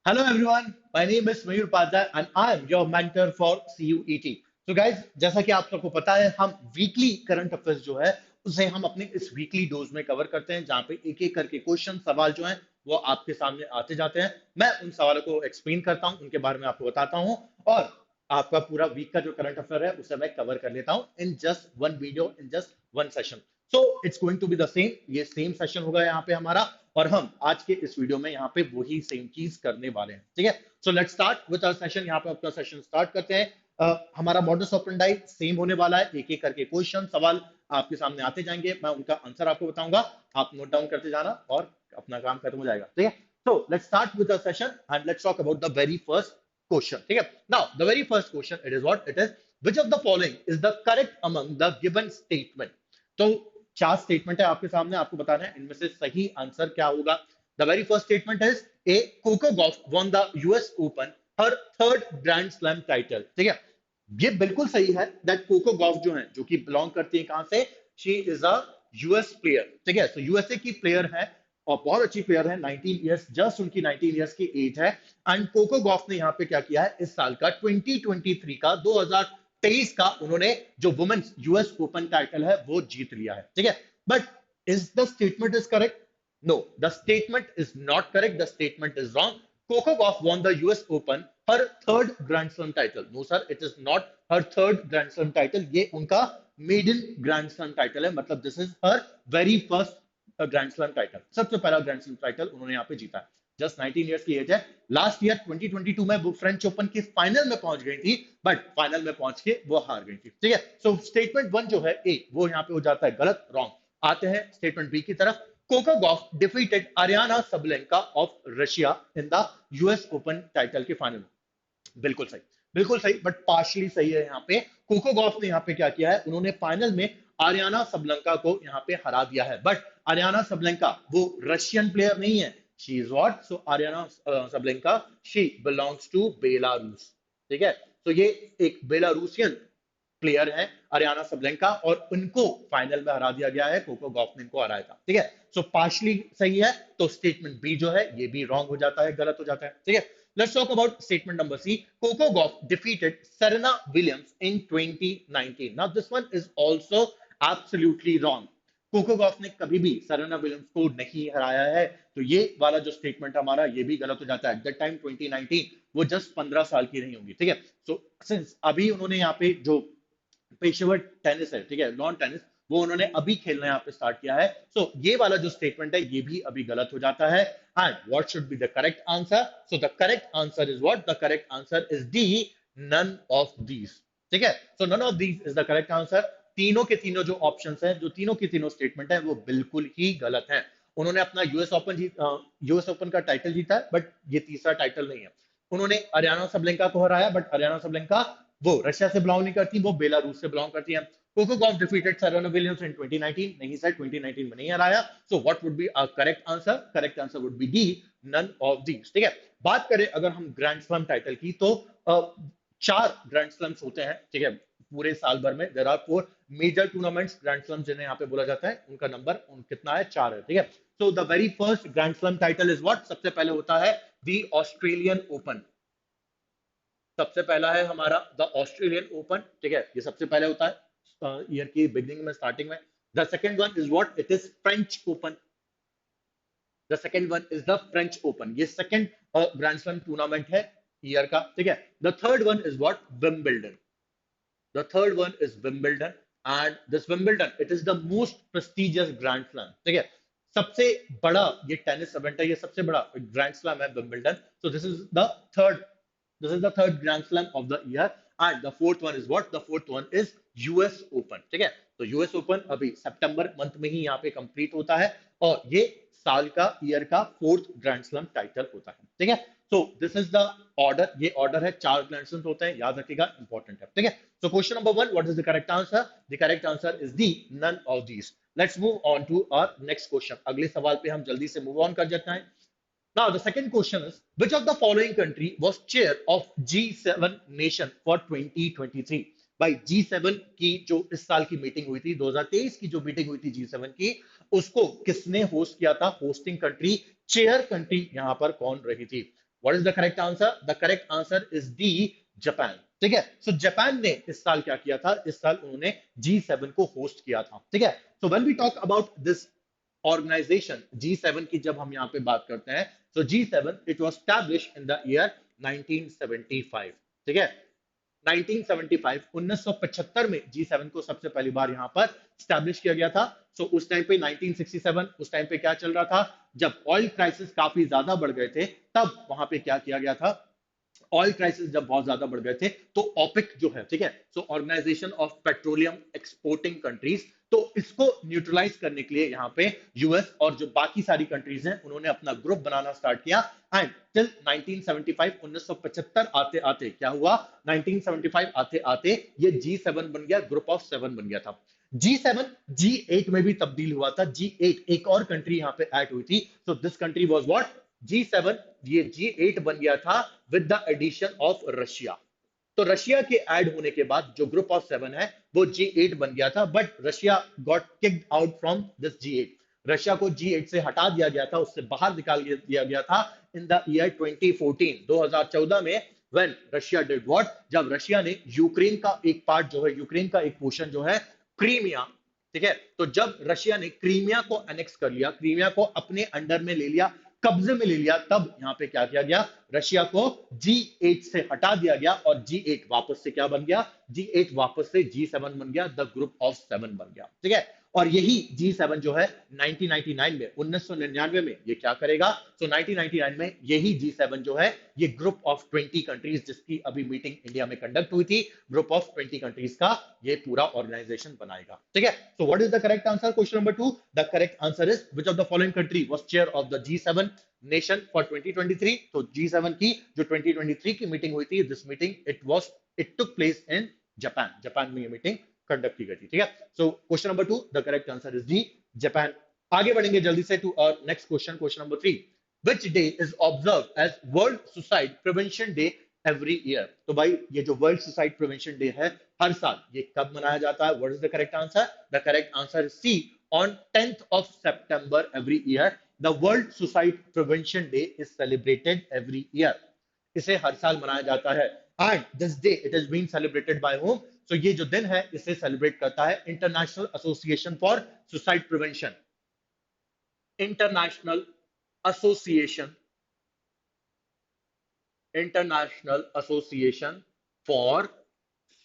Hello everyone, my name is Mayur Padar and I am your mentor for CUET. So guys, जैसा कि आप सबको पता है, हम वीकली करंट अफेयर्स जो है उसे हम अपने इस वीकली डोज में कवर करते हैं, जहां पे एक एक करके क्वेश्चन सवाल जो हैं वो आपके सामने आते जाते हैं। मैं उन सवालों को एक्सप्लेन करता हूं, उनके बारे में आपको बताता हूं और आपका पूरा वीक का जो करंट अफेयर है उसे मैं कवर कर लेता हूं in just one video, in just one session. So it's going to be the same, ये सेम सेशन होगा यहाँ पे हमारा, और हम आज के इस वीडियो में यहाँ पे वही सेम चीज करने वाले हैं। ठीक है, so let's start with our session. यहाँ पे अपना सेशन स्टार्ट करते हैं। हमारा मॉडस ऑपरेंडाई सेम होने वाला है, एक एक करके क्वेश्चन सवाल आपके सामने आते जाएंगे, मैं उनका आंसर आपको बताऊंगा, आप नोट डाउन करते जाना और अपना काम खत्म हो जाएगा। ठीक है, so let's start with our session and let's talk about the very first question. ठीक है, now the very first question it is what it is, which of the following is the correct among the given statement। तो चार statement है आपके सामने, आपको बताना है इनमें से सही आंसर क्या होगा। The very first statement is A, Coco Gauff won the US Open her third grand slam title. ठीक है, ये बिल्कुल सही है दैट कोको गॉफ जो है, जो कि बिलोंग करती है कहां से, she is a US player. ठीक है, तो यूएसए की प्लेयर है और बहुत अच्छी प्लेयर है, 19 इयर्स, जस्ट उनकी 19 इयर्स की एज है। एंड कोको गॉफ ने यहाँ पे क्या किया है, इस साल का 2023 का 2023 का उन्होंने जो वुमेन्स यूएस ओपन टाइटल है वो जीत लिया है। ठीक है, but is the statement is correct? No, the statement is not correct. The statement is wrong. Coco Gauff won the US Open, her third Grand Slam title. No sir, it is not her third Grand Slam title. ये उनका maiden Grand Slam title है, मतलब this is her very first Grand Slam title. सबसे पहला Grand Slam title उन्होंने यहाँ पे जीता है। जस्ट 19 इयर्स की एज है। लास्ट ईयर 2022 में वो फ्रेंच ओपन की फाइनल में पहुंच गई थी, बट फाइनल में पहुंच के वो हार गई थी। ठीक है, सो स्टेटमेंट वन जो है ए, वो यहाँ पे हो जाता है गलत, रॉन्ग। आते हैं स्टेटमेंट बी की तरफ। Coco Gauff defeated Ariana Sabalenka of Russia in the US Open title के फाइनल में। बिल्कुल सही, बिल्कुल सही, बट पार्शली सही है। यहाँ पे कोको गॉफ ने यहाँ पे क्या किया है, उन्होंने फाइनल में आरियाना सबलंका को यहाँ पे हरा दिया है। बट आरियाना सबलंका वो रशियन प्लेयर नहीं है, she is what, so Aryna Sabalenka she belongs to Belarus. ठीक है, तो ये एक बेलारूसियन प्लेयर है हरियाणा सबलंका, और उनको फाइनल में हरा दिया गया है, कोको गॉफ ने इनको हराया था। ठीक है, सो पार्शली सही है, तो स्टेटमेंट बी जो है ये भी रॉन्ग हो जाता है, गलत हो जाता है। ठीक है, let's talk about statement number C. Coco Gauff defeated Serena Williams in 2019। Now this one is also absolutely wrong. Coco Gauff ने कभी भी सेरेना विलियम्स को नहीं हराया है, तो ये वाला जो स्टेटमेंट हमारा ये भी गलत हो जाता है। एट दैट टाइम 2019 वो जस्ट 15 साल की नहीं होंगी। ठीक है, सो सिंस अभी उन्होंने यहाँ पे जो पेशेवर टेनिस है, ठीक है, लॉन टेनिस, वो उन्होंने अभी खेलना यहाँ पे स्टार्ट किया है। सो ये वाला जो स्टेटमेंट है ये भी अभी गलत हो जाता है। And what should be the correct answer? So the correct answer is what, the correct answer is D, none of these. ठीक है, so none of these is the correct answer. तीनों के तीनों जो ऑप्शंस हैं, जो तीनों की तीनों स्टेटमेंट है, वो बिल्कुल ही गलत है। उन्होंने अपना यूएस ओपन का टाइटल जीता है, बट ये तीसरा टाइटल नहीं है। उन्होंने हरियाणा सबलेंका को हराया, बट हरियाणा सबलेंका वो रशिया से बिलोंग नहीं करती, वो बेलारूस से बिलोंग करती है। Coco Gauff defeated Serena Williams in 2019, नहीं सर, 2019 में नहीं हराया। So what would be a correct answer? Correct answer would be D, none of these. ठीक है, बात करें अगर हम ग्रैंड स्लैम टाइटल की, तो चार ग्रैंड स्लैम्स होते हैं। ठीक है, पूरे साल भर में there are four major tournaments, grand slam जिन्हें यहाँ पे बोला जाता है, उनका नंबर कितना है, चार है। ठीक है, so the very first grand slam title is what, सबसे पहले होता है द ऑस्ट्रेलियन ओपन। सबसे पहला है हमारा द ऑस्ट्रेलियन ओपन। ठीक है, ये सबसे पहले होता है ईयर की बिगनिंग में, स्टार्टिंग में। The second one is what, it is French open. The second one is the French open, ये सेकंड ग्रैंड स्लैम टूर्नामेंट है ईयर का। ठीक है, the third one is what, Wimbledon. The third one is Wimbledon, and this Wimbledon it is the most prestigious grand slam. ठीक है, सबसे बड़ा ये टेनिस इवेंट है, ये सबसे बड़ा ग्रैंड स्लैम है Wimbledon. So this is the third, this is the third grand slam of the year, and the fourth one is what, the fourth one is US Open। ठीक है, तो US Open अभी सितंबर month में ही यहाँ पे complete होता है, और ये साल का, ईयर का फोर्थ ग्रैंड स्लैम टाइटल होता है। ठीक है, so this is the order, ये ऑर्डर है, चार ग्रैंड स्लैम होते हैं, याद रखिएगा, इंपॉर्टेंट है। ठीक है, so question number one, what is the correct answer? The correct answer is D, none of these. Let's move on to our next question. अगले सवाल पे हम जल्दी से मूव ऑन कर जाते हैं। Now, the second question is, which of the following country was chair of G7 nation for 2023? भाई G7 की जो इस साल की मीटिंग हुई थी, 2023 की जो मीटिंग हुई थी G7 की, उसको किसने होस्ट किया था? होस्टिंग कंट्री, चेयर कंट्री यहाँ पर कौन रही थी? What is the correct answer? The correct answer is D, Japan. ठीक है, सो जापान ने इस साल क्या किया था? इस साल उन्होंने G7 को होस्ट किया था। ठीक है, so when we talk about this organisation G7 की जब हम यहाँ पे बात करते हैं, so G7 it was established in the year 1975। ठीक है, 1975 1975 में G7 को सबसे पहली बार यहाँ पर स्टैब्लिश किया गया था। सो उस टाइम पे 1967, उस टाइम पे क्या चल रहा था? जब ऑयल क्राइसिस काफी ज्यादा बढ़ गए थे, तब वहां पे क्या किया गया था? ऑयल क्राइसिस जब बहुत ज्यादा बढ़ गए थे, तो ओपेक जो है, ठीक है, so Organization of Petroleum Exporting Countries, तो इसको न्यूट्रलाइज करने के लिए यहाँ पे यूएस और जो बाकी सारी कंट्रीज हैं, उन्होंने अपना ग्रुप बनाना स्टार्ट किया। एंड टिल 1975 1975 आते आते क्या हुआ? 1975 आते आते ये G7 बन गया, ग्रुप ऑफ 7 बन गया था। G7 G8 में भी तब्दील हुआ था। G8 एक और कंट्री यहाँ पे ऐड हुई थी, so this country was what? G7। ये G8 बन गया था with the addition of Russia. तो रशिया के ऐड होने के बाद जो ग्रुप ऑफ 7 है वो G8 बन गया था, but Russia got kicked out from this G8। Russia को G8 से हटा दिया गया था, उससे बाहर निकाल दिया गया था इन द ईयर 2014, 2014 में। When Russia did what? जब रशिया ने यूक्रेन का एक पार्ट जो है, यूक्रेन का एक पोर्शन जो है, क्रीमिया, ठीक है, तो जब रशिया ने क्रीमिया को एनेक्स कर लिया, क्रीमिया को अपने अंडर में ले लिया, कब्जे में ले लिया, तब यहां पे क्या किया गया? रशिया को G8 से हटा दिया गया और G8 वापस से क्या बन गया? G8 वापस से G7 बन गया, द ग्रुप ऑफ 7 बन गया। ठीक है, और यही G7 जो है 1999 में, 1999 में ये क्या करेगा? सो 1999 में यही G7 जो है, ये ग्रुप ऑफ 20 कंट्रीज, जिसकी अभी मीटिंग इंडिया में कंडक्ट हुई थी, ग्रुप ऑफ 20 कंट्रीज का ये पूरा ऑर्गेनाइजेशन बनाएगा। ठीक है, so what is the correct answer? Question number 2, the correct answer is which of the following country was chair of the G7 nation for 2023? तो G7 की जो 2023 की मीटिंग हुई थी, this meeting it took place in Japan. Japan में ये meeting conduct की गई थी। ठीक है, so question number 2, the correct answer is D, Japan. आगे बढ़ेंगे जल्दी से to next question, question number 3। Which day is observed as World Suicide Prevention Day every year? तो भाई ये जो वर्ल्ड सुसाइड प्रिवेंशन डे है, हर साल ये कब मनाया जाता है? What is the correct answer? The correct answer is C, on 10th of September every year the World Suicide Prevention Day is celebrated every year। इसे हर साल मनाया जाता है। And this day it is being celebrated by whom? So ये जो दिन है इसे सेलिब्रेट करता है International association for suicide Prevention. International Association, International association for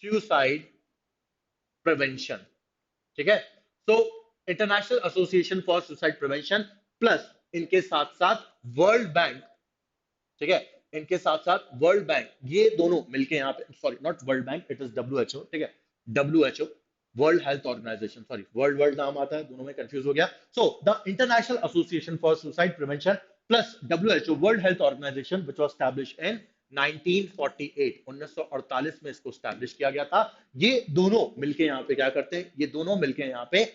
suicide Prevention. ठीक है, so International association for suicide prevention plus इनके साथ साथ वर्ल्ड बैंक, ठीक है, इनके साथ साथ वर्ल्ड बैंक, ये दोनों मिलके यहाँ पे, sorry not world bank, it is WHO। ठीक है, WHO, world health organization, sorry world world नाम आता है, दोनों में कंफ्यूज हो गया। So the international association for suicide prevention plus WHO, world health organization, which was established in 1948, 1948 में इसको स्टैब्लिश किया गया था। ये दोनों मिलके यहाँ पे क्या करते हैं? ये दोनों मिलके यहाँ पे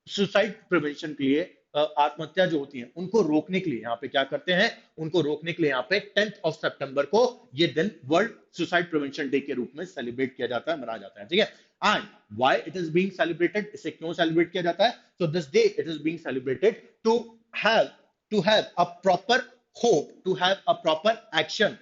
सुसाइड प्रिवेंशन के लिए, आत्महत्या जो होती है उनको रोकने के लिए यहाँ पे क्या करते हैं? उनको रोकने के लिए यहाँ पे 10th of September को ये दिन वर्ल्ड सुसाइड प्रिवेंशन डे के रूप में सेलिब्रेट किया जाता है, मनाया जाता है। ठीक है, and why it is being celebrated? इसे क्यों सेलिब्रेट किया जाता है? So this day it is being celebrated to have a proper hope, to have a proper action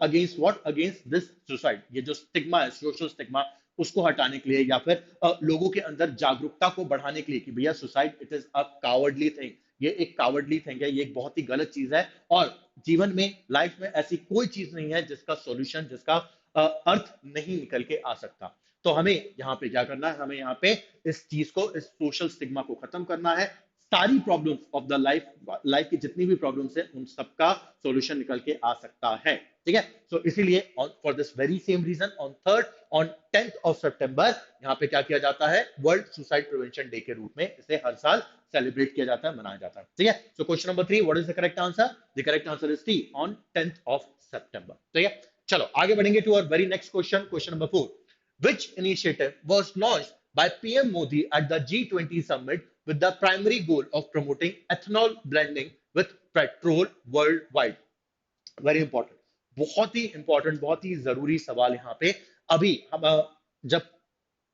against what? Against this suicide। ये जो स्टिग्मा है, सोशल स्टिग्मा, उसको हटाने के लिए, या फिर लोगों के अंदर जागरूकता को बढ़ाने के लिए कि भैया suicide it is a cowardly thing, ये एक कावर्डली थिंग है, ये एक बहुत ही गलत चीज है, और जीवन में, लाइफ में ऐसी कोई चीज नहीं है जिसका सॉल्यूशन, जिसका अर्थ नहीं निकल के आ सकता। तो हमें यहाँ पे क्या करना है? हमें यहाँ पे इस चीज को, इस सोशल स्टिग्मा को खत्म करना है। सारी problems of the life, life की जितनी भी प्रॉब्लम्स है, उन सबका सॉल्यूशन निकल के आ सकता है। ठीक है, सो इसीलिए for this very same reason on 10th of September यहाँ पे क्या किया जाता है? वर्ल्ड सुसाइड प्रिवेंशन डे के रूप में इसे हर साल सेलिब्रेट किया जाता है, मनाया जाता है। ठीक है, so question number 3, what is the correct answer? The correct answer is C, on 10th of September। ठीक है, चलो आगे बढ़ेंगे to our very next question, question number 4। Which initiative was launched by PM Modi at the G20 summit with the primary goal of promoting ethanol blending with petrol worldwide? Very important, बहुत ही important, बहुत ही जरूरी सवाल यहाँ पे। अभी हम जब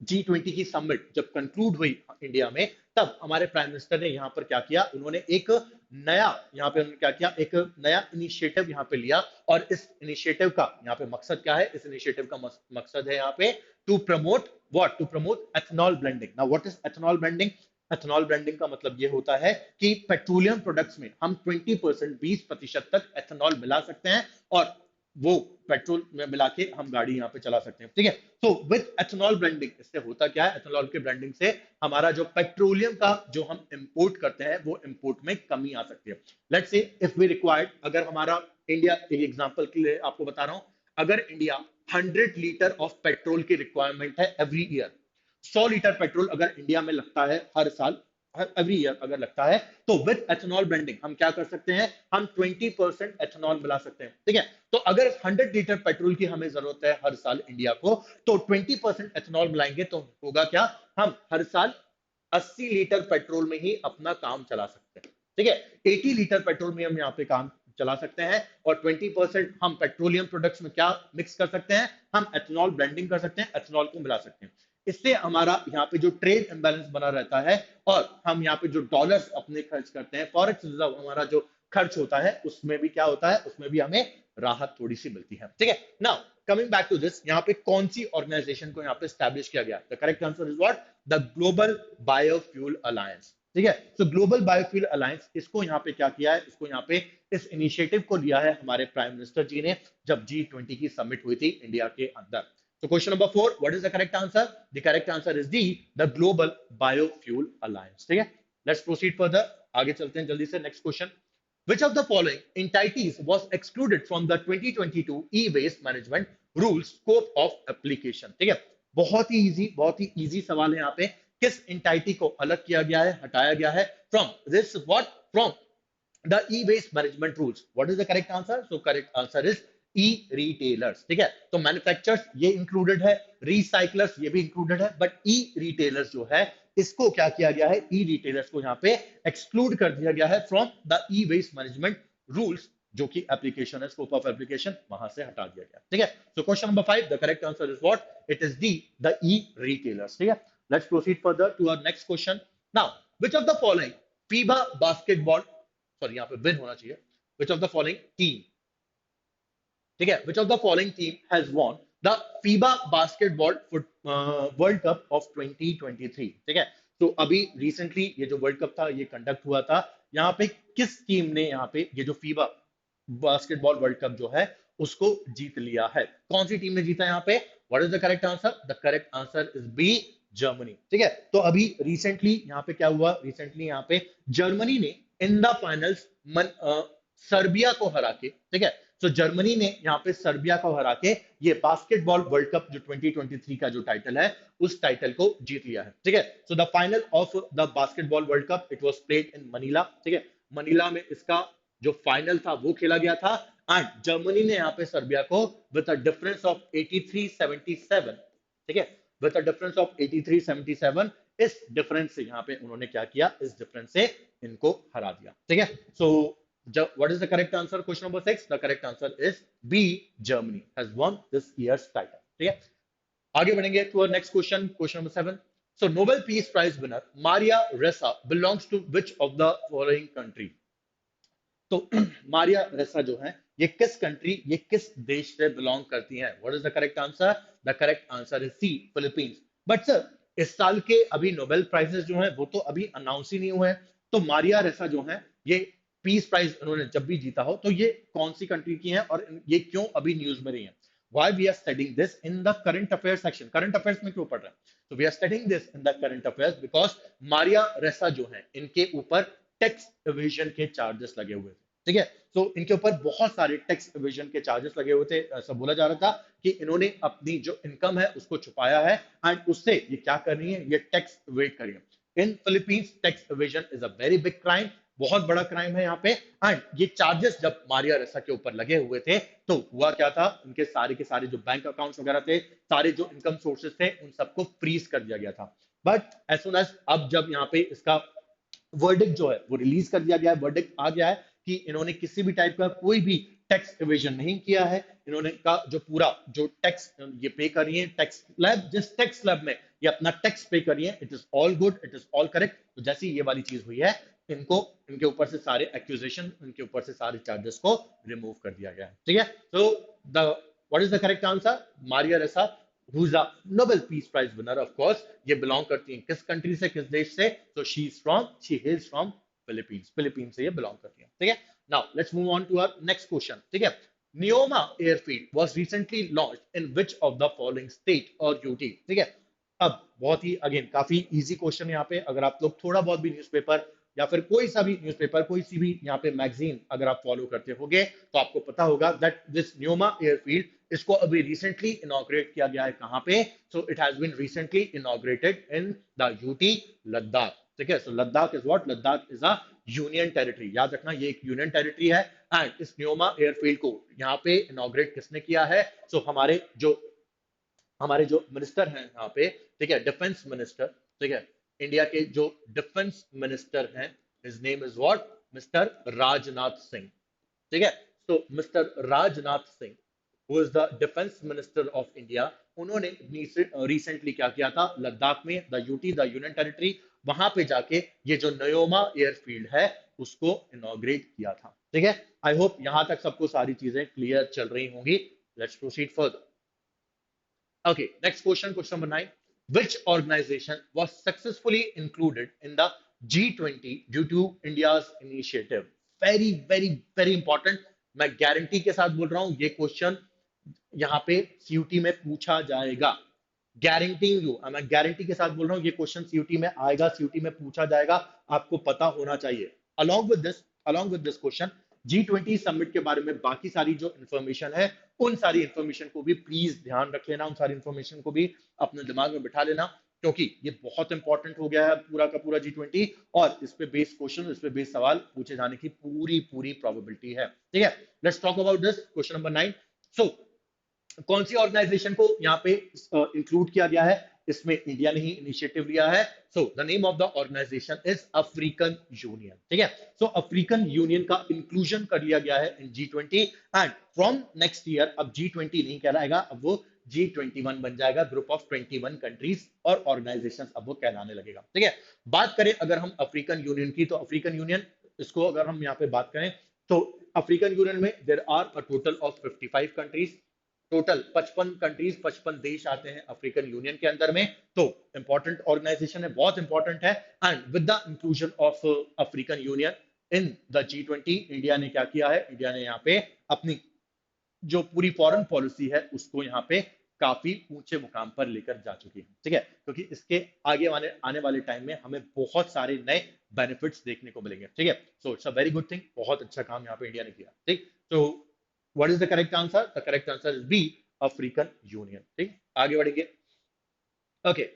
G20 की समिट जब कंक्लूड हुई इंडिया में, तब हमारे प्राइम मिनिस्टर ने यहाँ पर क्या किया? उन्होंने एक नया यहाँ पे उन्होंने क्या किया, एक नया इनिशिएटिव यहाँ पे लिया। और इस इनिशिएटिव का यहाँ पे मकसद क्या है, इस इनिशिएटिव का मकसद है यहाँ पे to promote what, to promote ethanol blending. Now what is ethanol blending? Ethanol blending का मतलब ये होता है कि पेट्रोलियम प्रोडक्ट्स में हम 20%, 20% तक एथेनॉल मिला सकते हैं, और वो पेट्रोल में मिला के हम गाड़ी यहाँ पे चला सकते हैं, ठीक है। तो विद एथेनॉल ब्लेंडिंग, इससे होता क्या है, एथेनॉल के ब्लेंडिंग से हमारा जो पेट्रोलियम का जो हम इंपोर्ट करते हैं वो इंपोर्ट में कमी आ सकती है। Let's say if we required, अगर हमारा इंडिया, एक एग्जांपल के लिए आपको बता रहा हूं, अगर इंडिया 100 लीटर ऑफ पेट्रोल की रिक्वायरमेंट है एवरी ईयर, 100 लीटर पेट्रोल अगर इंडिया में लगता है हर साल, एवरी ईयर अगर लगता है, तो विद एथेनॉल ब्लेंडिंग हम क्या कर सकते हैं, हम 20% एथेनॉल मिला सकते हैं, ठीक है। तो अगर 100 लीटर पेट्रोल की हमें जरूरत है हर साल इंडिया को, तो 20% एथेनॉल मिलाएंगे तो होगा क्या, हम हर साल 80 लीटर पेट्रोल में ही अपना काम चला सकते हैं, ठीक है। 80 लीटर पेट्रोल में हम यहाँ पे काम चला सकते हैं, और 20% हम पेट्रोलियम प्रोडक्ट्स में क्या मिक्स कर सकते हैं, हम एथेनॉल ब्लेंडिंग कर सकते हैं, एथेनॉल को मिला सकते हैं। इससे हमारा यहाँ पे जो ट्रेड इंबैलेंस बना रहता है, और हम यहाँ पे जो डॉलर्स अपने खर्च करते हैं, फॉरेक्स रिजर्व हमारा जो खर्च होता है, उसमें भी क्या होता है, उसमें भी हमें राहत थोड़ी सी मिलती है, ठीक है। Now coming back to this, यहाँ पे कौन सी ऑर्गेनाइजेशन को यहाँ पे स्टैब्लिश किया गया, the correct answer is what, the global biofuel alliance, ठीक है। तो ग्लोबल बायोफ्यूल अलायंस, इसको यहाँ पे क्या किया है, इसको यहाँ पे इस इनिशिएटिव को लिया है हमारे प्राइम मिनिस्टर जी ने, जब G20 की समिट हुई थी इंडिया के अंदर। So question number 4, what is the correct answer? The correct answer is D, the Global Biofuel Alliance. ठीक है, let's proceed further. आगे चलते हैं जल्दी से, next question. Which of the following entities was excluded from the 2022 e-waste management rules scope of application? ठीक है, बहुत ही इजी सवाल है यहाँ पे, किस एंटाइटी को अलग किया गया है, हटाया गया है from this what, from the e-waste management rules? What is the correct answer? So correct answer is e-retailers, ठीक है। तो मैन्युफैक्चरर्स ये इंक्लूडेड है, रिसाइकलर्स ये भी इंक्लूडेड है, बट ई-रिटेलर्स जो है, इसको क्या किया गया है, ई-रिटेलर्स को यहाँ पे एक्सक्लूड कर दिया गया है from the e-waste management rules, जो कि एप्लीकेशन है, स्कोप ऑफ एप्लीकेशन वहां से हटा दिया गया, ठीक है। So question number 5, the correct answer is what, it is D, the e-retailers, ठीक है। Let's proceed further to our next question. Now which of the following FIBA basketball, sorry यहाँ पे विन होना चाहिए, which of the following team, ठीक है, which of the following team has won the FIBA basketball World Cup of 2023, ठीक है। तो अभी रिसेंटली ये जो वर्ल्ड कप था ये कंडक्ट हुआ था, यहाँ पे किस टीम ने यहाँ पे ये जो फीबा बास्केटबॉल वर्ल्ड कप जो है उसको जीत लिया है, कौन सी टीम ने जीता यहाँ पे, what is the correct answer, the correct answer is B, Germany, ठीक है। तो अभी रिसेंटली यहाँ पे क्या हुआ, रिसेंटली यहाँ पे जर्मनी ने इन द फाइनल्स सर्बिया को हरा के, ठीक है। तो जर्मनी ने यहाँ पे सर्बिया को हरा के ये बास्केटबॉल वर्ल्ड कप जो 2023 का जो टाइटल है, उस टाइटल को जीत लिया है, ठीक है। So the final of the basketball World cup, it was played in Manila, ठीक है। मनीला में इसका जो फाइनल था वो खेला गया था, एंड जर्मनी ने यहाँ पे सर्बिया को विद अ डिफरेंस ऑफ 83-77, ठीक है, विद अ डिफरेंस ऑफ 83-77, इस डिफरेंस से यहाँ पे उन्होंने क्या किया, इस डिफरेंस से इनको हरा दिया, ठीक है। सो what is the correct answer? Question number 6, the correct answer is B, Germany has won this year's title, ठीक है। आगे बढ़ेंगे to our next question, question number 7. So Nobel Peace Prize winner Maria Ressa belongs to which of the following country? तो मारिया रेसा जो है ये किस कंट्री, ये किस देश से बिलोंग करती हैं, what is the correct answer, the correct answer is C, Philippines. But sir इस साल के अभी नोबेल प्राइजेस जो हैं वो तो अभी अनाउंस ही नहीं हुए हैं, तो मारिया रेसा जो है ये पीस प्राइज उन्होंने जब भी जीता हो तो ये कौन सी कंट्री की है, और ये क्यों अभी न्यूज में रही है, why we are studying this in the current affairs section, current affairs में क्यों पढ़ रहे हैं, so we are studying this in the current affairs because Maria रेसा जो है इनके ऊपर टैक्स एविजन के चार्जेस लगे हुए थे, ठीक है। तो इनके ऊपर बहुत सारे टैक्स एविजन के चार्जेस लगे हुए थे, ऐसा बोला जा रहा था कि इन्होंने अपनी जो इनकम है उसको छुपाया है, एंड उससे ये क्या कर रही है, ये टैक्स एवेड कर रही है। इन Philippines tax Avision is a very big crime, बहुत बड़ा क्राइम है यहाँ पे, एंड ये चार्जेस जब मारिया रेसा के ऊपर लगे हुए थे तो हुआ क्या था, उनके सारे के सारे जो बैंक अकाउंट्स वगैरह थे, सारे जो इनकम सोर्सेस थे, उन सबको फ्रीज कर दिया गया था। बट एज सुन एज अब जब यहाँ पे इसका वर्डिक्ट जो है वो रिलीज कर दिया गया है, वर्डिक्ट आ गया है कि इन्होंने किसी भी टाइप का कोई भी टैक्स एवेजन नहीं किया है, इन्होंने का जो पूरा जो टैक्स ये पे कर रही है, टैक्स स्लैब जिस टैक्स स्लैब में ये अपना टैक्स पे कर रही है, it is all good, it is all correct. तो जैसी ये वाली चीज हुई है, इनको इनके ऊपर से सारे एक्यूजेशन, इनके ऊपर से सारे चार्जेस को रिमूव कर दिया गया है। ठीक है, तो the what is the correct answer? Maria Ressa, who is a Nobel Peace Prize winner, of course ये बिलोंग करती हैं किस कंट्री से, किस देश से? तो she hails from Philippines, Philippines से ये बिलोंग करती हैं। ठीक है, now let's move on to our next question. ठीक है, Nyoma airfield was recently launched in which of the following state और यूटी? ठीक है, अब बहुत ही अगेन काफी इजी क्वेश्चन यहाँ पे, अगर आप लोग थोड़ा बहुत भी न्यूज़पेपर या फिर कोई सा भी न्यूज़पेपर, कोई सी भी यहाँ पे मैगजीन अगर आप फॉलो करते होगे तो आपको पता होगा दैट दिस न्योमा एयरफील्ड, इसको अभी रिसेंटली इनॉग्रेट किया गया है कहाँ पे? So it has been recently inaugurated in the UT, Ladakh. ठीक है, so Ladakh is what? Ladakh is a union territory, याद रखना ये एक यूनियन टेरिटरी है। एंड इस न्योमा एयरफील्ड को यहाँ पे इनॉग्रेट किसने किया है? सो हमारे जो मिनिस्टर हैं यहाँ पे, ठीक है, डिफेंस मिनिस्टर, ठीक है, इंडिया के जो डिफेंस मिनिस्टर हैं, his name is what? Mister Rajnath Singh. ठीक है, तो mister Rajnath Singh, who is the defence minister of India, उन्होंने रिसेंटली क्या किया था? लद्दाख में the UT, the union territory, वहां पे जाके ये जो नयोमा एयरफील्ड है उसको इनॉग्रेट किया था। ठीक है, आई होप यहां तक सबको सारी चीजें क्लियर चल रही होंगी। Let's proceed further. Okay, next question, question number 9. Which organization was successfully included in the G20 due to India's initiative? Very, very, very important. मैं गारंटी के साथ बोल रहा हूं ये क्वेश्चन यहाँ पे सीयूटी में पूछा जाएगा। गारंटी यू, मैं गारंटी के साथ बोल रहा हूँ ये क्वेश्चन सीयूटी में आएगा, सीयूटी में पूछा जाएगा, आपको पता होना चाहिए। Along with this question, G20 summit के बारे में बाकी सारी जो इंफॉर्मेशन है, उन सारी इंफॉर्मेशन को भी प्लीज ध्यान रख लेना, उन सारी इंफॉर्मेशन को भी अपने दिमाग में बिठा लेना, क्योंकि ये बहुत इंपॉर्टेंट हो गया है पूरा का पूरा G20, और इस पे बेस्ड क्वेश्चन, इस पे बेस्ड सवाल पूछे जाने की पूरी पूरी प्रोबेबिलिटी है। ठीक है, let's talk about this question number 9। सो कौन सी ऑर्गेनाइजेशन को यहाँ पे इंक्लूड किया गया है? इसमें इंडिया ने ही इनिशिएटिव लिया है। So the name of the organization is African Union. ठीक है, सो अफ्रीकन यूनियन का इंक्लूजन कर लिया गया है in G20, and from next year अब G20 नहीं कहलाएगा, अब वो G21 बन जाएगा, ग्रुप ऑफ 21 कंट्रीज और ऑर्गेनाइजेशन अब वो कहलाने लगेगा। ठीक है, बात करें अगर हम अफ्रीकन यूनियन की, तो अफ्रीकन यूनियन, इसको अगर हम यहाँ पे बात करें तो अफ्रीकन यूनियन में there are a total of 55 countries, total 55 countries, 55 देश आते हैं अफ्रीकन यूनियन के अंदर में। तो इंपॉर्टेंट ऑर्गेनाइजेशन है, बहुत इंपॉर्टेंट है। And with the inclusion of African union in the G20, India ने क्या किया है? इंडिया ने यहाँ पे अपनी जो पूरी फॉरेन पॉलिसी है उसको यहाँ पे काफी ऊंचे मुकाम पर लेकर जा चुकी है। ठीक है, क्योंकि इसके आगे आने वाले टाइम में हमें बहुत सारे नए बेनिफिट्स देखने को मिलेंगे। ठीक है, so it's a very good thing, बहुत अच्छा काम यहाँ पे इंडिया ने किया। ठीक, तो what is the correct answer? The correct answer is B, African Union. ठीक, आगे बढ़ेंगे। Okay,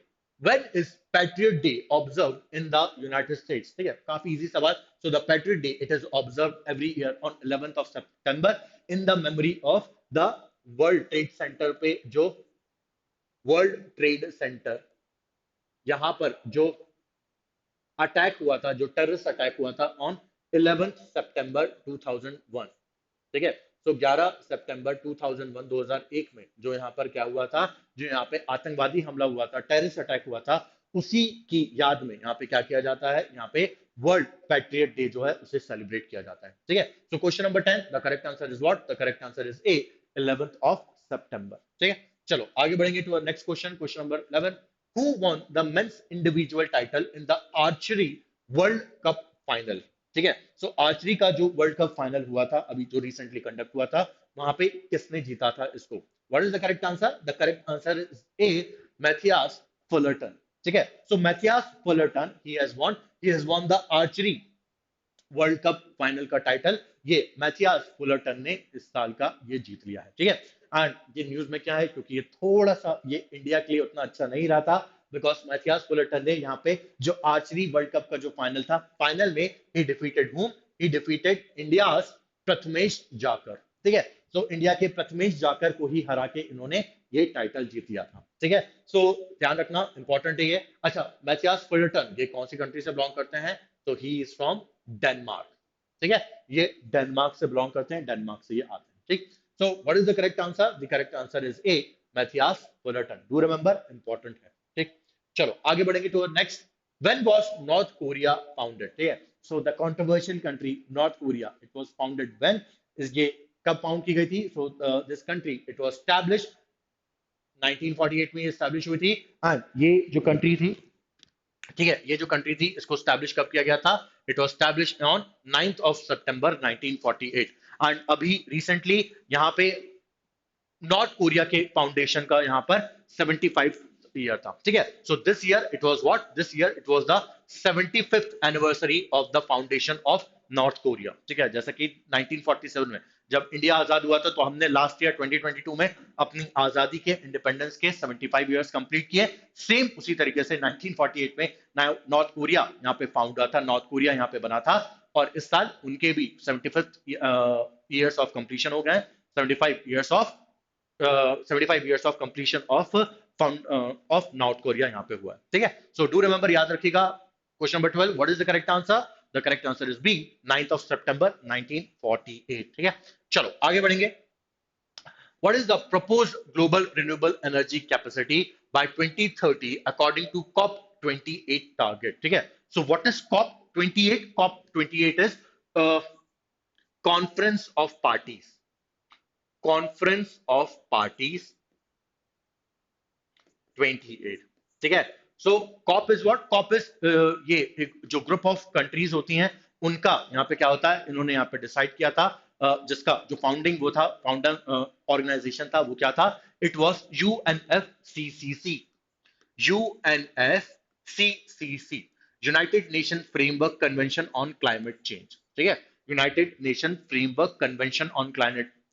when is Patriot Day observed in the United States? ठीक है, काफी इजी सवाल। So the Patriot Day, it is observed every year on 11th of September in the memory of the World Trade Center पे, जो world trade centre यहाँ पर जो attack हुआ था, जो टेररिस्ट अटैक हुआ था ऑन 11th सितंबर 2001। ठीक है, तो 11 सितंबर 2001, 2001 में जो यहाँ पर क्या हुआ था, जो यहाँ पे आतंकवादी हमला हुआ था, टेररिस्ट अटैक हुआ था, उसी की याद में यहाँ पे क्या किया जाता है? यहाँ पे वर्ल्ड पैट्रियट डे जो है उसे सेलिब्रेट किया जाता है। ठीक है, so question number 10, the correct answer is what? The correct answer is A, 11th of सितंबर। ठीक है, चलो आगे बढ़ेंगे to next question, question number 11। Who won the men's individual title in the archery world cup final? ठीक है, सो archery का जो वर्ल्ड कप फाइनल हुआ था अभी, जो रिसेंटली कंडक्ट हुआ था, वहां पे किसने जीता था इसको? What is the correct answer? The correct answer is A, Mathias Fullerton. ठीक है, so Mathias Fullerton, he has won the archery World Cup final का टाइटल, ये मैथियास फुलरटन ने इस साल का ये जीत लिया है। ठीक है, एंड ये न्यूज में क्या है, क्योंकि ये थोड़ा सा ये इंडिया के लिए उतना अच्छा नहीं रहा था, बिकॉज मैथियास फुलरटन ने यहाँ पे जो आर्चरी वर्ल्ड कप का जो फाइनल था, फाइनल में ही डिफीटेड हुम, ही डिफीटेड इंडियाज प्रथमेश जाकर। ठीक है, तो इंडिया के प्रथमेश जाकर को ही हरा के इन्होंने ये टाइटल जीत लिया था। ठीक है, सो ध्यान रखना, इंपॉर्टेंट है ये। अच्छा, मैथियास फुलरटन ये कौन सी कंट्री से बिलोंग करते हैं? तो ही इज फ्रॉम डेनमार्क। ठीक है, ये डेनमार्क से बिलोंग करते हैं, डेनमार्क से ये आते हैं। ठीक, so what is the correct answer? The correct answer is A, Mathias Fullerton. Do remember, important है। ठीक, चलो आगे बढ़ेंगे to next. When was North Korea founded? ठीक है, so the controversial country North Korea, it was founded when, इस ये कब फाउंड की गई थी? So this country it was established 1948 में एस्टैब्लिश हुई थी। एंड ये जो कंट्री थी, ठीक है, ये जो कंट्री थी इसको स्टैब्लिश कब किया गया था? It was establish on 9th of September 1948। And अभी रिसेंटली यहाँ पे नॉर्थ कोरिया के फाउंडेशन का यहाँ पर 75 ईयर था, ठीक है। So this year it was what, this year it was the 75th anniversary of the foundation of north Korea, ठीक है। जैसा कि 1947 में जब इंडिया आजाद हुआ था, तो हमने लास्ट ईयर 2022 में अपनी आजादी के, इंडिपेंडेंस के 75 इयर्स कंप्लीट किए। सेम उसी तरीके से 1948 में नॉर्थ कोरिया यहाँ पे फाउंड हुआ था, नॉर्थ कोरिया यहाँ पे बना था, और इस साल उनके भी 75th ईयर्स ऑफ कंप्लीशन हो गए, 75 years of 75 years of completion of North Korea यहाँ पे हुआ है, ठीक है। So do remember, याद रखिएगा, question number 12, what is the correct answer? The correct answer is B, 9th of September 1948, ठीक है। चलो आगे बढ़ेंगे। What is the proposed global renewable energy capacity by 2030 according to COP28 target, ठीक है। So what is COP28? COP28 is uh, Conference of Parties, Conference of Parties 28, ठीक है। So COP is what? COP इज ये जो group of countries होती हैं उनका यहाँ पे क्या होता है, इन्होंने यहाँ पे डिसाइड किया था, जिसका जो फाउंडिंग वो था, फाउंडर ऑर्गेनाइजेशन था, वो क्या था? It was UNFCCC, UNFCCC, United nation framework convention on climate change, ठीक है। United nation framework convention on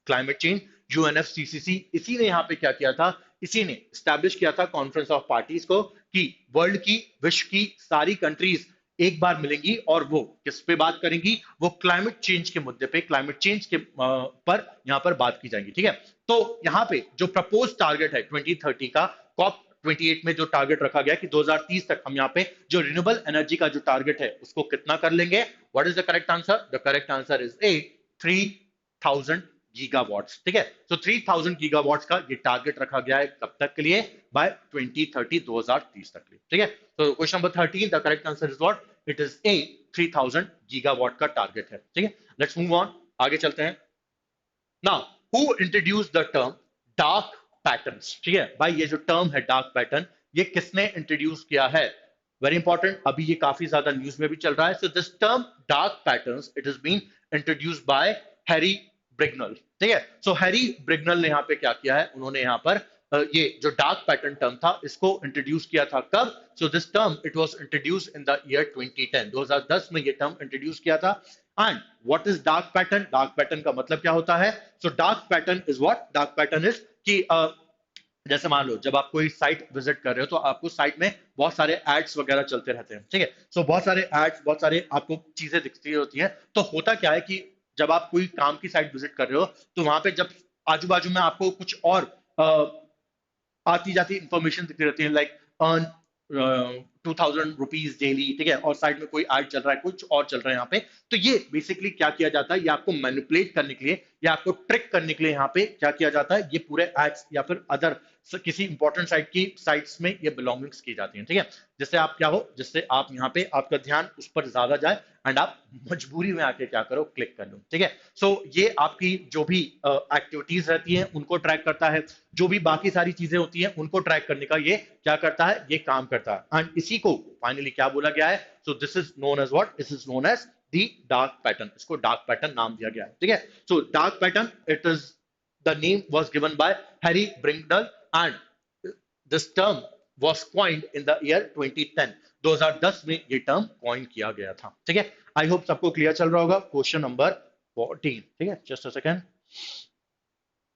climate change, UNFCCC. इसी ने यहाँ पे क्या किया था? इसी ने स्टैब्लिश किया था कॉन्फ्रेंस ऑफ पार्टीज को, कि वर्ल्ड की, विश्व की सारी कंट्रीज एक बार मिलेंगी और वो किस पे बात करेंगी? वो क्लाइमेट चेंज के मुद्दे पे, क्लाइमेट चेंज के पर यहाँ पर बात की जाएगी, ठीक है। तो यहाँ पे जो प्रपोज टारगेट है 2030 का, कॉप 28 में जो टारगेट रखा गया कि 2030 तक हम यहाँ पे जो रिन्यूएबल एनर्जी का जो टारगेट है उसको कितना कर लेंगे? What is the correct answer? The correct answer is A, 3000 gigawatts, ठीक है। तो 3000 गीगावाट्स का ये टारगेट रखा गया है, कब तक के लिए? बाय 2030, 2030 तक के लिए, ठीक है। तो question number 13, the correct answer is what? It is a, 3000 gigawatt का टारगेट है, ठीक है। लेट्स मूव ऑन, आगे चलते हैं। Now who introduce the term dark patterns, ठीक है भाई, ये जो टर्म है डार्क पैटर्न, ये किसने इंट्रोड्यूस किया है? वेरी इंपॉर्टेंट, अभी ये काफी ज्यादा न्यूज में भी चल रहा है। So this term dark patterns, it is been introduced by Harry Brignull, ठीक है। सो हैरी ब्रिगनल ने यहाँ पे क्या किया है? उन्होंने यहाँ पर ये जो डार्क पैटर्न टर्म था इसको इंट्रोड्यूस किया था, कब? सो this term it was introduce in the year 2010, 2010 में ये टर्म इंट्रोड्यूस किया था। And what is dark pattern? Dark pattern का मतलब क्या होता है? So dark pattern is what? Dark pattern is कि जैसे मान लो जब आप कोई साइट विजिट कर रहे हो तो आपको साइट में बहुत सारे एड्स वगैरह चलते रहते हैं, ठीक है। सो बहुत सारे एड्स, बहुत सारे आपको चीजें दिखती होती हैं, तो होता क्या है कि जब आप कोई काम की साइट विजिट कर रहे हो तो वहां पे जब आजू बाजू में आपको कुछ और आती जाती इंफॉर्मेशन दिखती रहती है, लाइक अर्न 2000 रुपीज डेली, ठीक है, और साइड में कोई एड चल रहा है, कुछ और चल रहा है यहाँ पे। तो ये बेसिकली क्या किया जाता है? ये आपको मैनिपुलेट करने के लिए या आपको ट्रिक करने के लिए यहाँ पे क्या किया जाता है? ये पूरे एड्स या फिर अदर किसी इंपॉर्टेंट साइट की साइट्स में ये बिलोंगिंग्स की जाती हैं, ठीक है। जिससे आप क्या हो, जिससे आप यहाँ पे आपका ध्यान उस पर ज्यादा जाए एंड आप मजबूरी में आके क्या करो? क्लिक कर लो, ठीक है। सो ये आपकी जो भी एक्टिविटीज रहती हैं उनको ट्रैक करता है, जो भी बाकी सारी चीजें होती हैं उनको ट्रैक करने का ये क्या करता है? ये काम करता है। एंड इसी को फाइनली क्या बोला गया है? So this is known as what? This is known as the dark pattern. इसको डार्क पैटर्न नाम दिया गया है, ठीक है। So dark pattern, it is the name was given by Harry Brignull and this term was coined in the year 2010, 2010 में ये term coin किया गया था, ठीक है। आई होप सबको क्लियर चल रहा होगा। क्वेश्चन नंबर 14, ठीक है, जस्ट अ सेकंड,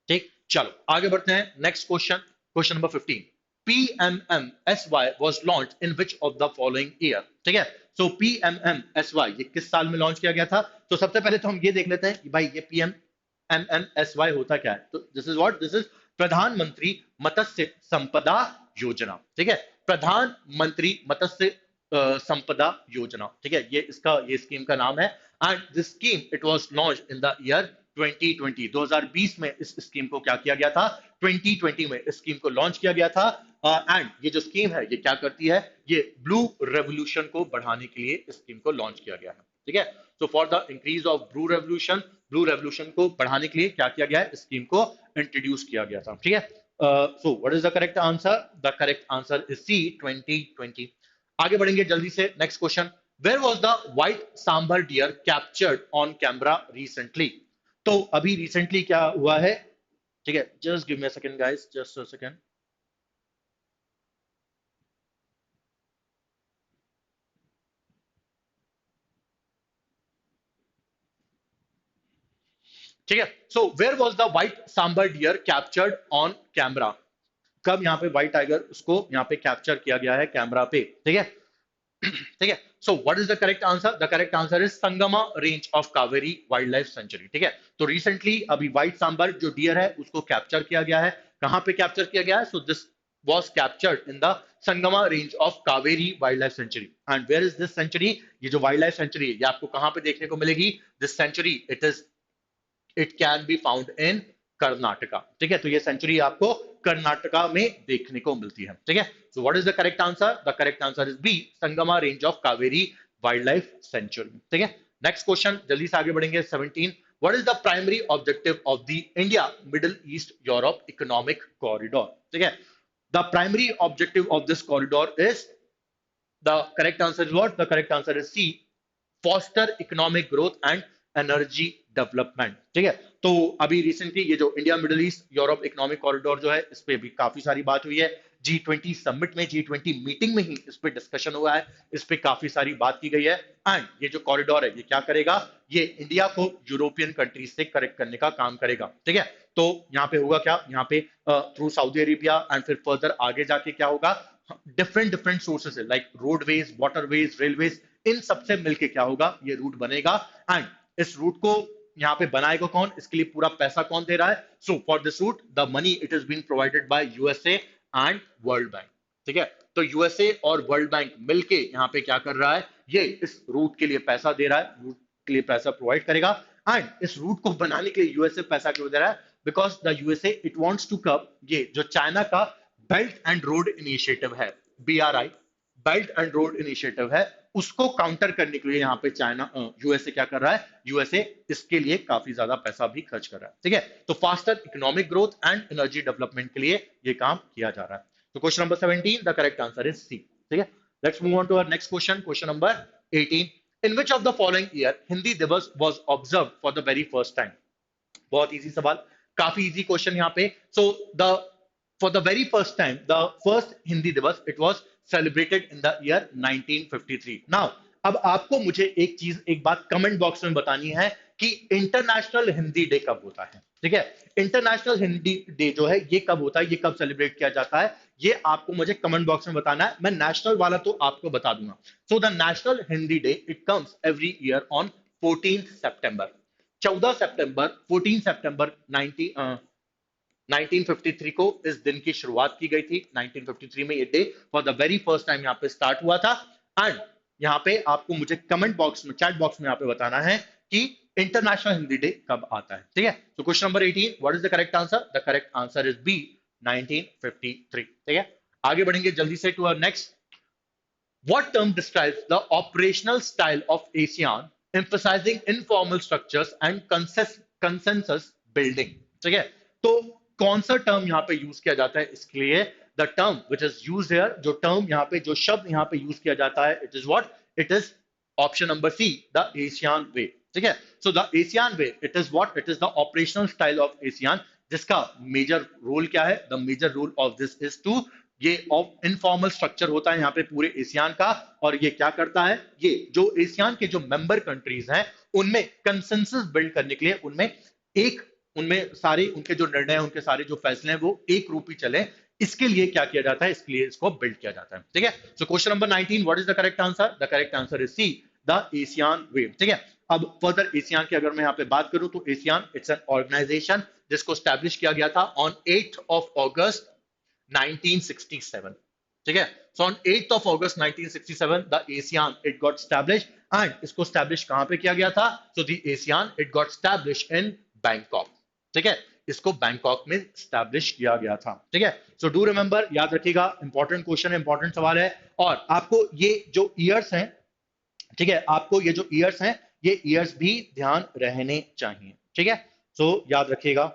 ठीक। चलो आगे बढ़ते हैं, next question, question number 15, PMMSY was launched in which of the following year, ठीक है। सो PMMSY ये किस साल में लॉन्च किया गया था? तो सबसे पहले तो हम ये देख लेते हैं कि भाई ये PMMSY होता क्या है। तो this is what? This is प्रधानमंत्री मत्स्य संपदा योजना, ठीक है, प्रधानमंत्री मत्स्य संपदा योजना, ठीक है, ये इसका, ये स्कीम का नाम है। And this scheme it was launched in the year 2020, 2020 में इस स्कीम को क्या किया गया था? 2020 में इस स्कीम को लॉन्च किया गया था। एंड ये जो स्कीम है ये क्या करती है? ये ब्लू रेवोल्यूशन को बढ़ाने के लिए इस स्कीम को लॉन्च किया गया है, ठीक है। So for the increase of blue revolution को बढ़ाने के लिए क्या किया गया है, स्कीम को इंट्रोड्यूस किया गया था, ठीक है। So what is the correct answer? The correct answer is C, 2020। आगे बढ़ेंगे जल्दी से, next question. Where was the white sambar deer captured on camera recently? तो अभी रिसेंटली क्या हुआ है, ठीक है, just give me a second guys, just a second. ठीक है। So where was the white sambar deer captured on camera? कब यहाँ पे व्हाइट टाइगर उसको यहाँ पे कैप्चर किया गया है कैमरा पे, ठीक है। ठीक है। So what is the correct answer? The correct answer is Sangma range of Kaveri wildlife sanctuary, ठीक है। तो रिसेंटली अभी व्हाइट सांबर जो डियर है उसको कैप्चर किया गया है। कहां पे कैप्चर किया गया है? So this was captured in the Sangama range of Kaveri wildlife sanctuary. And where is this sanctuary? ये जो वाइल्ड लाइफ सेंचुरी है ये आपको कहां पे देखने को मिलेगी? This sanctuary it can be found in Karnataka, ठीक है। तो ये सेंचुरी आपको कर्नाटका में देखने को मिलती है, ठीक है। So what is the correct answer? The correct answer is B, Sangama range of Kaveri wildlife sanctuary, ठीक है। नेक्स्ट क्वेश्चन, जल्दी से आगे बढ़ेंगे। 17, what is the primary objective of the India Middle East Europe economic corridor? ठीक है। The primary objective of this corridor is, the correct answer is what? The correct answer is C, foster economic growth and energy development, ठीक है। तो अभी recently ये जो India Middle East Europe economic corridor जो है इस पे भी काफी सारी बात हुई है। G20 समिट में, G20 मीटिंग में ही इस पे डिस्कशन हुआ है, इस पे काफी सारी बात की गई है। एंड ये जो कॉरिडोर है ये क्या करेगा? ये इंडिया को यूरोपियन कंट्रीज से कनेक्ट करने का काम करेगा, ठीक है। तो यहाँ पे होगा क्या? यहाँ पे थ्रू सऊदी अरेबिया एंड फिर फर्दर आगे जाके क्या होगा? डिफरेंट डिफरेंट सोर्सेस है, लाइक रोडवेज, वाटरवेज, रेलवेज, इन सबसे मिलके क्या होगा? ये रूट बनेगा। एंड इस रूट को यहाँ पे बनाएगा कौन? इसके लिए पूरा पैसा कौन दे रहा है? So for this route the money it is being provided by USA and World Bank, ठीक है। तो यूएसए और वर्ल्ड बैंक मिलके यहाँ पे क्या कर रहा है? ये इस रूट के लिए पैसा दे रहा है, रूट के लिए पैसा प्रोवाइड करेगा। एंड इस रूट को बनाने के लिए यूएसए पैसा क्यों दे रहा है? Because the USA it wants to curb ये जो चाइना का बेल्ट एंड रोड इनिशिएटिव है, BRI, belt and road initiative है, उसको काउंटर करने के लिए यहाँ पे चाइना यूएसए क्या कर रहा है? यूएसए इसके लिए काफी ज्यादा पैसा भी खर्च कर रहा है, ठीक है। तो faster economic growth and energy development के लिए ये काम किया जा रहा है। तो question number 17, the correct answer is C, ठीक है। Let's move on to our next question, question number 18। In which of the following year Hindi Diwas was observe for the very first time? बहुत इजी सवाल, काफी इजी क्वेश्चन यहाँ पे। So the for the very first time, the first Hindi Divas, it was celebrated in the year 1953. Now, अब आपको मुझे एक चीज, एक बात कमेंट बॉक्स में बतानी है कि इंटरनेशनल हिंदी डे कब होता है, ठीक है। इंटरनेशनल हिंदी डे जो है ये कब होता है, ये कब सेलिब्रेट किया जाता है, ये आपको मुझे कमेंट बॉक्स में बताना है। मैं नेशनल वाला तो आपको बता दूंगा। So the national Hindi day it comes every year on 14 सितंबर, 14 सितंबर, 14 सितंबर 1953 को इस दिन की शुरुआत की गई थी। 1953 में ये day for the very first time यहाँ पे स्टार्ट हुआ था। एंड यहाँ पे आपको मुझे कमेंट बॉक्स में, चैट बॉक्स में यहाँ पे बताना है कि इंटरनेशनल हिंदी डे कब आता है, ठीक है। तो question number 18, what is the correct answer? The correct answer is B, 1953, ठीक है। आगे बढ़ेंगे जल्दी से to our next. What term describes the operational style of ASEAN, emphasizing informal structures and consensus building? ठीक है। तो कौन सा टर्म यहाँ पे यूज किया जाता है इसके लिए? The term which is use here, जो टर्म यहाँ पे, जो शब्द यहाँ पे यूज किया जाता है, it is what? It is option number C, the ASEAN way, ठीक है। So the ASEAN way it is what? It is the operational style of ASEAN, जिसका मेजर रोल क्या है? The major role of this is to, ये informal structure होता है यहाँ पे पूरे एशियान का। और ये क्या करता है? ये जो एशियान के जो मेंबर कंट्रीज हैं उनमें कंसेंसस बिल्ड करने के लिए, उनमें सारे उनके जो निर्णय, उनके सारे जो फैसले हैं वो एक रूप ही चले, इसके लिए क्या किया जाता है? इसके लिए इसको बिल्ड किया जाता है, ठीक है। So question number 19, what is the correct answer? The correct answer is C, the ASEAN way, ठीक है। अब फर्दर एशियान की अगर मैं यहाँ पे बात करूं तो एशियान इट्स एन ऑर्गेनाइजेशन जिसको स्टैब्लिश किया गया था ऑन 8 ऑफ अगस्त 1967, ठीक है। So on 8th of August 1967 the ASEAN it got establish. And इसको स्टैब्लिश कहां पे किया गया था? So the ASEAN it got establish in Bangkok, ठीक है। इसको बैंकॉक में स्टैब्लिश किया गया था, ठीक है। सो डू रिमेंबर, याद रखिएगा, इंपॉर्टेंट क्वेश्चन है, इंपॉर्टेंट सवाल है। और आपको ये जो ईयर्स हैं ठीक है, आपको ये जो ईयर्स हैं ये ईयर्स भी ध्यान रहने चाहिए। ठीक है, सो याद रखिएगा।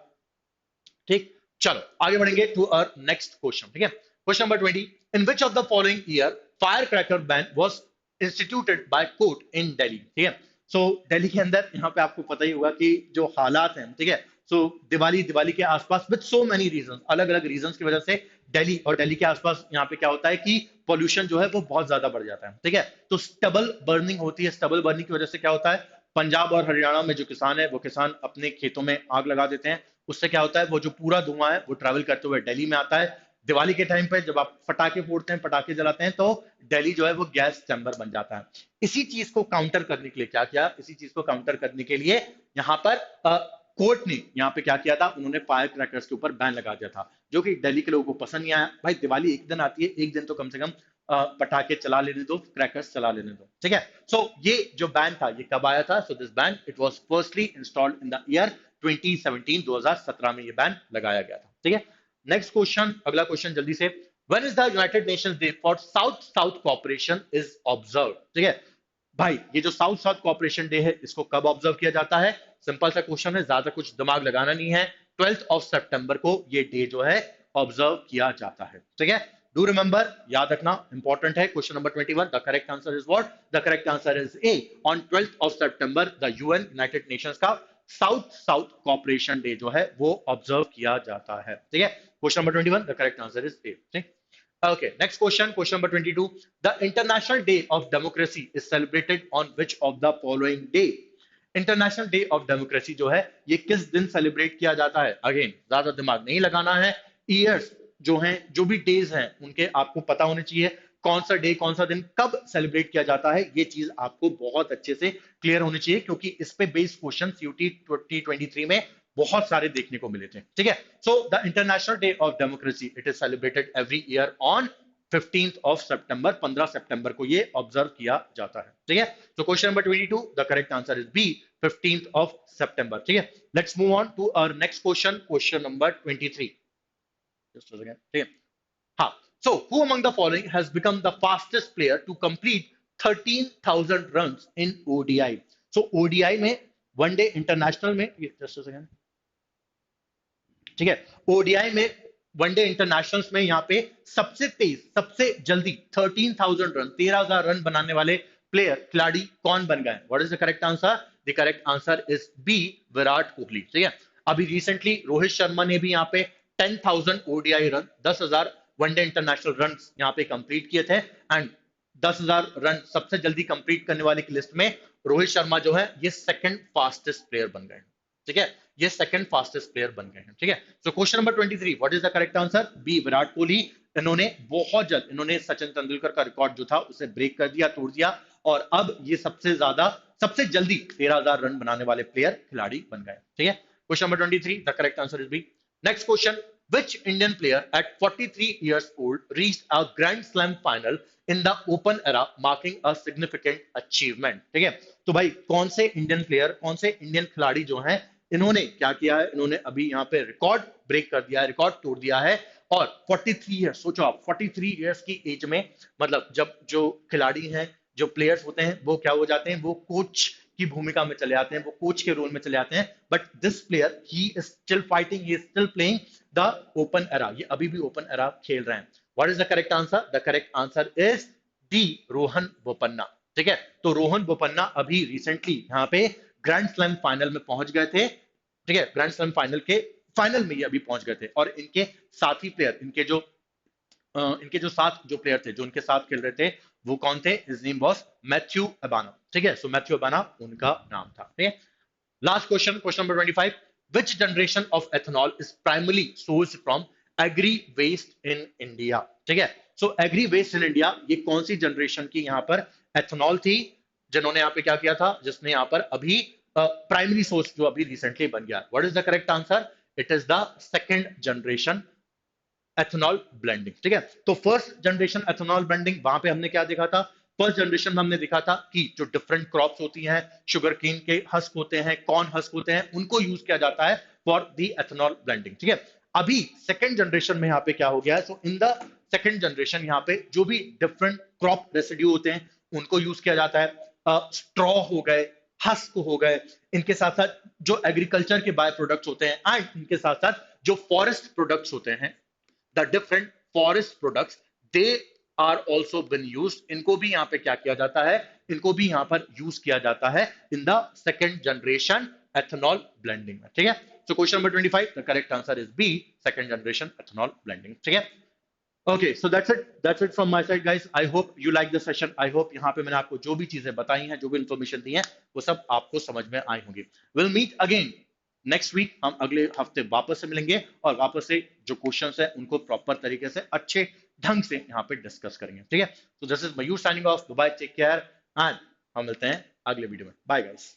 ठीक, चलो आगे बढ़ेंगे टू अवर नेक्स्ट क्वेश्चन। ठीक है, question number 20, in which of the following year fire cracker ban was instituted by court in Delhi. ठीक है, सो दिल्ली के अंदर यहाँ पे आपको पता ही होगा कि जो हालात हैं, ठीक है, सो दिवाली दिवाली के आसपास विद सो मेनी रीजन, अलग अलग रीजन की वजह से दिल्ली और दिल्ली के आसपास यहाँ पे क्या होता है कि पॉल्यूशन जो है वो बहुत ज्यादा बढ़ जाता है। ठीक है, तो स्टबल बर्निंग होती है, स्टबल बर्निंग की वजह से क्या होता है, पंजाब और हरियाणा में जो किसान है वो किसान अपने खेतों में आग लगा देते हैं। उससे क्या होता है, वो जो पूरा धुआं है वो ट्रैवल करते हुए दिल्ली में आता है। दिवाली के टाइम पे जब आप पटाखे फोड़ते हैं, पटाखे जलाते हैं, तो दिल्ली जो है वो गैस चैम्बर बन जाता है। इसी चीज को काउंटर करने के लिए क्या किया, इसी चीज को काउंटर करने के लिए यहाँ पर कोर्ट ने यहाँ पे क्या किया था, उन्होंने फायर क्रैकर्स के ऊपर बैन लगा दिया था, जो कि दिल्ली के लोगों को पसंद नहीं आया। भाई दिवाली एक दिन आती है, एक दिन तो कम से कम पटाखे चला लेने दो, क्रैकर्स चला लेने दो। ठीक है, सो ये जो बैन था ये कब आया था, so this ban it was firstly installed in the year 2017, 2017 में ये बैन लगाया गया था। ठीक है, नेक्स्ट क्वेश्चन, अगला क्वेश्चन जल्दी से, when is the United Nations day for south south cooperation is observe. ठीक है भाई, ये जो साउथ साउथ कोऑपरेशन डे है इसको कब ऑब्जर्व किया जाता है, सिंपल सा क्वेश्चन है, ज्यादा कुछ दिमाग लगाना नहीं है, 12th ऑफ सितंबर को ये डे जो है ऑब्जर्व किया जाता है। ठीक है, डू रिमेंबर, याद रखना, इंपॉर्टेंट है। Question number 21, the correct answer is what, the correct answer is A, on 12th of September the UN United Nations का साउथ साउथ कोऑपरेशन डे जो है वो ऑब्जर्व किया जाता है। ठीक है, question number 21, the correct answer is ए। ठीक, okay, next question, question number 22, the international day of democracy is celebrated on which of the following day। International Day of democracy जो है ये किस दिन सेलिब्रेट किया जाता है, अगेन ज्यादा दिमाग नहीं लगाना है, ईयर्स जो हैं, जो भी डेज हैं उनके आपको पता होने चाहिए, कौन सा डे कौन सा दिन कब सेलिब्रेट किया जाता है, ये चीज आपको बहुत अच्छे से क्लियर होनी चाहिए, क्योंकि इस पे बेस्ड क्वेश्चन सीयूटी 2023 में बहुत सारे देखने को मिले थे। ठीक है, so the International Day of Democracy it is celebrated every year on 15th of सितंबर, 15 सितंबर को ये ऑब्जर्व किया जाता है। ठीक है, तो question number 22, the correct answer is B, 15th of सितंबर। ठीक है, let's move on to our next question, question number 23, just a second. ठीक है, हाँ, so who among the following has become the fastest player to complete 13,000 runs in ODI। so ODI में one day international में, just a second, ठीक है, ODI में one day internationals में यहाँ पे सबसे तेज सबसे जल्दी 13,000 रन 13,000 रन बनाने वाले प्लेयर खिलाड़ी कौन बन गए, what is the correct answer, the correct answer is B, Virat Kohli. ठीक है, अभी रिसेंटली रोहित शर्मा ने भी यहाँ पे 10,000 ODI run, 10,000 one day international run यहाँ पे कंप्लीट किए थे, एंड 10,000 रन सबसे जल्दी कंप्लीट करने वाले की लिस्ट में रोहित शर्मा जो है ये सेकंड फास्टेस्ट प्लेयर बन गए। ठीक है, ये सेकंड फास्टेस्ट प्लेयर बन गए हैं। ठीक है, so question number 23, what is the correct answer, B, Virat Kohli. इन्होंने बहुत जल्द, इन्होंने सचिन तेंदुलकर का रिकॉर्ड जो था उसे ब्रेक कर दिया, तोड़ दिया, और अब ये सबसे ज्यादा सबसे जल्दी 13,000 रन बनाने वाले प्लेयर खिलाड़ी बन गए। ठीक है, question number 23, the correct answer is B. Next question, which Indian player at 43 years old reached a Grand Slam final in the Open era, marking a significant achievement। ठीक है, तो भाई कौन से इंडियन प्लेयर, कौन से इंडियन खिलाड़ी जो हैं, इन्होंने क्या किया है, इन्होंने अभी यहाँ पे रिकॉर्ड ब्रेक कर दिया है, रिकॉर्ड तोड़ दिया है, और 43 ईयर्स, सोचो आप 43 ईयर्स की एज में, मतलब जब जो खिलाड़ी हैं, जो प्लेयर्स होते हैं वो क्या हो जाते हैं, वो कोच की भूमिका में चले आते हैं, वो कोच के रोल में चले आते हैं, but this player he is still fighting, he is still playing the open era, ये अभी भी ओपन एरा खेल रहे हैं। What is the correct answer, the correct answer is D, Rohan Bopanna. ठीक है, तो रोहन बोपन्ना अभी रिसेंटली यहाँ पे ग्रैंड स्लैम फाइनल में पहुंच गए थे। ठीक है, ग्रैंड स्लैम फाइनल के फाइनल में ये अभी पहुंच गए थे, और इनके साथी प्लेयर, इनके जो साथ जो प्लेयर थे, जो उनके साथ खेल रहे थे, वो कौन थे, हिज नेम वाज मैथ्यू एबाना। ठीक है, सो मैथ्यू एबाना उनका नाम था। ठीक है, last question, question number 25, which generation of ethanol is primarily sourced from agri waste in India। ठीक है, सो एग्री वेस्ट इन इंडिया, ये कौन सी जनरेशन की यहाँ पर एथेनॉल थी, जिन्होंने यहाँ पे क्या किया था, जिसने यहाँ पर अभी प्राइमरी सोर्स जो अभी रिसेंटली बन गया। What is the correct answer, it is the second generation ethanol blending. ठीक है, तो फर्स्ट जनरेशन एथेनॉल ब्लेंडिंग, वहां पे हमने क्या देखा था, फर्स्ट जनरेशन में हमने देखा था कि जो डिफरेंट क्रॉप्स होती हैं, शुगर केन के हस्क होते हैं, कॉर्न हस्क होते हैं, उनको यूज किया जाता है फॉर द एथेनॉल ब्लेंडिंग। ठीक है, अभी सेकंड जनरेशन में यहाँ पे क्या हो गया है, सो इन द सेकंड जनरेशन यहाँ पे जो भी डिफरेंट क्रॉप रेसिड्यू होते हैं उनको यूज किया जाता है। स्ट्रॉ हो गए, हस्क हो गए, इनके साथ साथ जो एग्रीकल्चर के बाय प्रोडक्ट्स होते हैं एंड इनके साथ साथ जो फॉरेस्ट प्रोडक्ट्स होते हैं, the different forest products, they are also being use, इनको भी यहां पे क्या किया जाता है, इनको भी यहां पर यूज किया जाता है in the second generation ethanol blending में, ठीक है। So question number 25, the correct answer is B, second generation ethanol blending, ठीक है। Okay, so that's it from my side, guys. I hope you like the session. I hope यहाँ पे मैंने आपको जो भी चीजें बताई हैं, जो भी इंफॉर्मेशन दी है, वो सब आपको समझ में आई होंगी। We'll meet again next week, हम अगले हफ्ते वापस से मिलेंगे और वापस से जो क्वेश्चंस है उनको प्रॉपर तरीके से अच्छे ढंग से यहाँ पे डिस्कस करेंगे, ठीक है। तो this is Mayur signing off, bye, take care and हम मिलते हैं अगले वीडियो में। Bye guys.